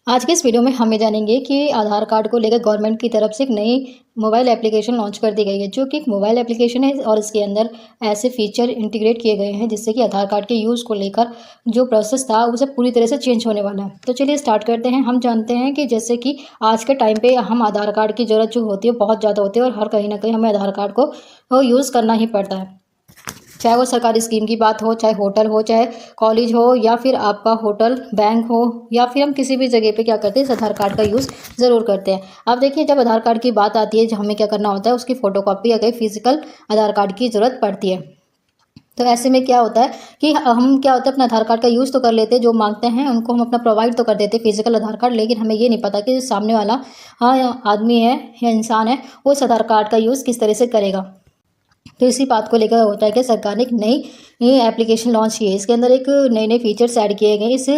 आज के इस वीडियो में हम ये जानेंगे कि आधार कार्ड को लेकर गवर्नमेंट की तरफ से एक नई मोबाइल एप्लीकेशन लॉन्च कर दी गई है, जो कि एक मोबाइल एप्लीकेशन है और इसके अंदर ऐसे फीचर इंटीग्रेट किए गए हैं जिससे कि आधार कार्ड के यूज़ को लेकर जो प्रोसेस था उसे पूरी तरह से चेंज होने वाला है। तो चलिए स्टार्ट करते हैं। हम जानते हैं कि जैसे कि आज के टाइम पे हम आधार कार्ड की ज़रूरत जो होती है बहुत ज़्यादा होती है और हर कहीं ना कहीं हमें आधार कार्ड को यूज़ करना ही पड़ता है, चाहे वो सरकारी स्कीम की बात हो, चाहे होटल हो, चाहे कॉलेज हो, या फिर आपका होटल बैंक हो, या फिर हम किसी भी जगह पे क्या करते हैं, इस आधार कार्ड का यूज़ ज़रूर करते हैं। अब देखिए, जब आधार कार्ड की बात आती है, जो हमें क्या करना होता है, उसकी फ़ोटोकॉपी या कहीं फिजिकल आधार कार्ड की ज़रूरत पड़ती है। तो ऐसे में क्या होता है कि हम क्या होता है अपना आधार कार्ड का यूज़ तो कर लेते हैं, जो मांगते हैं उनको हम अपना प्रोवाइड तो कर देते हैं फिजिकल आधार कार्ड, लेकिन हमें ये नहीं पता कि सामने वाला आदमी है या इंसान है वो इस आधार कार्ड का यूज़ किस तरह से करेगा। तो इसी बात को लेकर होता है कि सरकार ने एक नई एप्लीकेशन लॉन्च की है। इसके अंदर एक नए फीचर्स ऐड किए गए। इस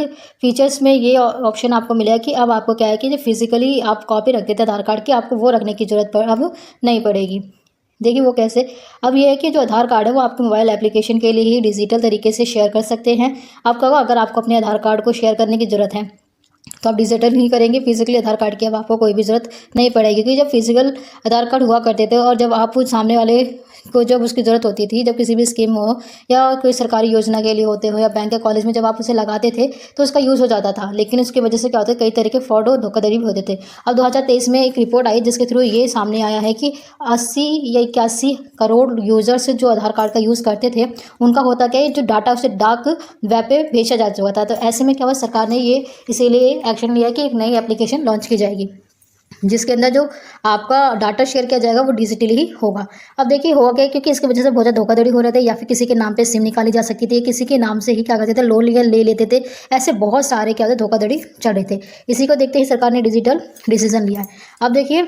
फीचर्स में ये ऑप्शन आपको मिलेगा कि अब आपको क्या है कि जो फिजिकली आप कॉपी रखते थे आधार कार्ड की, आपको वो रखने की ज़रूरत अब नहीं पड़ेगी। देखिए वो कैसे। अब ये है कि जो आधार कार्ड है वो आपके मोबाइल एप्लीकेशन के लिए ही डिजिटल तरीके से शेयर कर सकते हैं। आपका अगर आपको अपने आधार कार्ड को शेयर करने की ज़रूरत है तो आप डिजिटल ही करेंगे, फिजिकली आधार कार्ड की अब आपको कोई भी ज़रूरत नहीं पड़ेगी। क्योंकि जब फिजिकल आधार कार्ड हुआ करते थे और जब आप सामने वाले को जब उसकी ज़रूरत होती थी, जब किसी भी स्कीम हो या कोई सरकारी योजना के लिए होते हो या बैंक या कॉलेज में जब आप उसे लगाते थे तो उसका यूज़ हो जाता था, लेकिन उसकी वजह से क्या होता है कई तरह के फ्रॉड और धोखाधड़ी भी होते थे। अब 2023 में एक रिपोर्ट आई जिसके थ्रू ये सामने आया है कि 80 या 81 करोड़ यूज़र्स जो आधार कार्ड का यूज़ करते थे उनका होता क्या है, जो डाटा उसे डार्क वेब पे भेजा जा चुका था। तो ऐसे में क्या हुआ, सरकार ने ये इसीलिए एक्शन लिया कि एक नई एप्लीकेशन लॉन्च की जाएगी जिसके अंदर जो आपका डाटा शेयर किया जाएगा वो डिजिटली ही होगा। अब देखिए होगा क्या, क्योंकि इसकी वजह से बहुत ज़्यादा धोखाधड़ी हो रहे थे, या फिर किसी के नाम पे सिम निकाली जा सकती थी, किसी के नाम से ही क्या करते थे लोन ले लेते थे। ऐसे बहुत सारे क्या होते धोखाधड़ी चल रहे थे। इसी को देखते ही सरकार ने डिजिटल डिसीजन लिया है। अब देखिए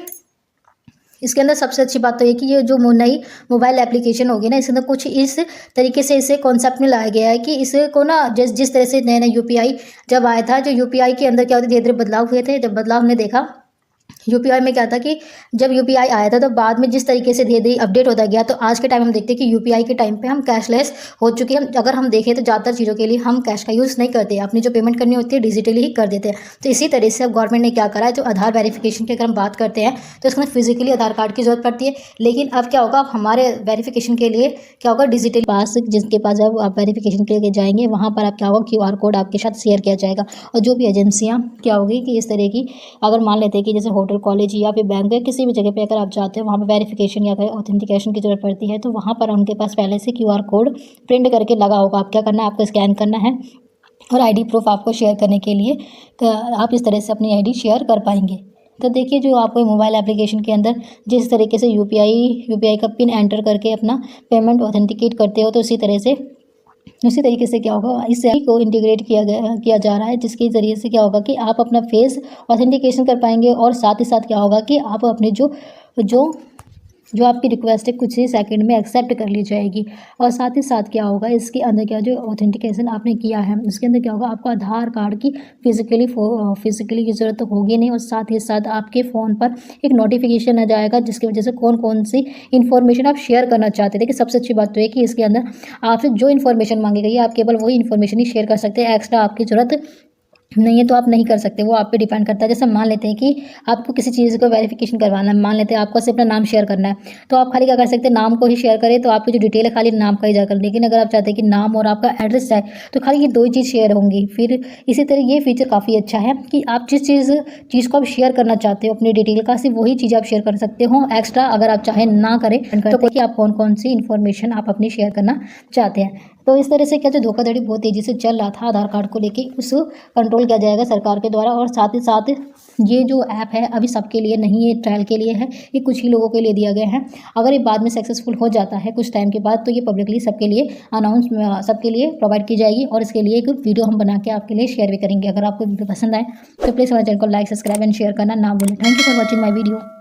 इसके अंदर सबसे अच्छी बात तो ये कि ये जो नई मोबाइल एप्लीकेशन होगी ना, इसके अंदर कुछ इस तरीके से इसे कॉन्सेप्ट में लाया गया है कि इसको ना जिस तरह से नया यूपीआई जब आया था, जो यूपीआई के अंदर क्या होता है धीरे धीरे बदलाव हुए थे। जब बदलाव हमने देखा यूपीआई में क्या था कि जब यूपीआई आया था तो बाद में जिस तरीके से धीरे धीरे अपडेट होता गया, तो आज के टाइम हम देखते हैं कि यूपीआई के टाइम पे हम कैशलेस हो चुके हैं। अगर हम देखें तो ज़्यादातर चीज़ों के लिए हम कैश का यूज़ नहीं करते, अपनी जो पेमेंट करनी होती है डिजिटली ही कर देते हैं। तो इसी तरह से अब गवर्नमेंट ने क्या करा है, जो आधार वेरिफिकेशन की अगर हम बात करते हैं तो इसमें फिजिकली आधार कार्ड की जरूरत पड़ती है, लेकिन अब क्या होगा, अब हमारे वेरिफिकेशन के लिए क्या होगा, डिजिटल पास जिसके पास जब आप वेरिफिकेशन के लिए जाएंगे वहाँ पर आप क्या होगा क्यूआर कोड आपके साथ शेयर किया जाएगा। और जो भी एजेंसियाँ क्या होगी कि इस तरह की अगर मान लेते हैं कि जैसे होटल कॉलेज या फिर बैंक या किसी भी जगह पे अगर आप जाते हो वहाँ पे वेरिफिकेशन या फिर ऑथेंटिकेशन की जरूरत पड़ती है, तो वहाँ पर उनके पास पहले से क्यूआर कोड प्रिंट करके लगा होगा। आप क्या करना है, आपको स्कैन करना है और आईडी प्रूफ आपको शेयर करने के लिए आप इस तरह से अपनी आईडी शेयर कर पाएंगे। तो देखिए जो आपको मोबाइल एप्लीकेशन के अंदर जिस तरीके से यूपीआई का पिन एंटर करके अपना पेमेंट ऑथेंटिकेट करते हो, तो उसी तरीके से क्या होगा, इस ऐप को इंटीग्रेट किया जा रहा है, जिसके ज़रिए से क्या होगा कि आप अपना फेस ऑथेंटिकेशन कर पाएंगे और साथ ही साथ क्या होगा कि आप अपने जो आपकी रिक्वेस्ट है कुछ ही सेकंड में एक्सेप्ट कर ली जाएगी। और साथ ही साथ क्या होगा, इसके अंदर क्या जो ऑथेंटिकेशन आपने किया है उसके अंदर क्या होगा, आपको आधार कार्ड की फिजिकली की ज़रूरत तो होगी नहीं, और साथ ही साथ आपके फ़ोन पर एक नोटिफिकेशन आ जाएगा जिसकी वजह से कौन कौन सी इन्फॉर्मेशन आप शेयर करना चाहते थे। कि सबसे अच्छी बात तो है कि इसके अंदर आपसे जो इन्फॉर्मेशन मांगी गई है आप केवल वही इन्फॉर्मेशन ही शेयर कर सकते हैं, एक्स्ट्रा आपकी ज़रूरत नहीं है तो आप नहीं कर सकते। वो आप पे डिपेंड करता है। जैसे मान लेते हैं कि आपको किसी चीज़ को वेरिफिकेशन करवाना है, मान लेते हैं आपको सिर्फ अपना नाम शेयर करना है, तो आप खाली क्या कर सकते हैं, नाम को ही शेयर करें तो आपकी जो डिटेल है खाली नाम का ही जाकर। लेकिन अगर आप चाहते हैं कि नाम और आपका एड्रेस है तो खाली ये दो ही चीज़ शेयर होंगी। फिर इसी तरह ये फीचर काफ़ी अच्छा है कि आप जिस चीज़ को आप शेयर करना चाहते हो अपनी डिटेल का, सिर्फ वही चीज़ आप शेयर कर सकते हो। एक्स्ट्रा अगर आप चाहें ना करें तो कि आप कौन कौन सी इन्फॉर्मेशन आप अपनी शेयर करना चाहते हैं। तो इस तरह से क्या जो धोखाधड़ी बहुत तेज़ी से चल रहा था आधार कार्ड को लेके, उस कंट्रोल किया जाएगा सरकार के द्वारा। और साथ ही साथ ये जो ऐप है अभी सबके लिए नहीं है, ट्रायल के लिए है, ये कुछ ही लोगों के लिए दिया गया है। अगर ये बाद में सक्सेसफुल हो जाता है कुछ टाइम के बाद तो ये पब्लिकली सबके लिए सबके लिए प्रोवाइड की जाएगी, और इसके लिए एक वीडियो हम बना के आपके लिए शेयर भी करेंगे। अगर आपको वीडियो पसंद आए तो प्लीज़ हमारे चैनल को लाइक, सब्सक्राइब एंड शेयर करना ना भूलें। Thank you for watching my video.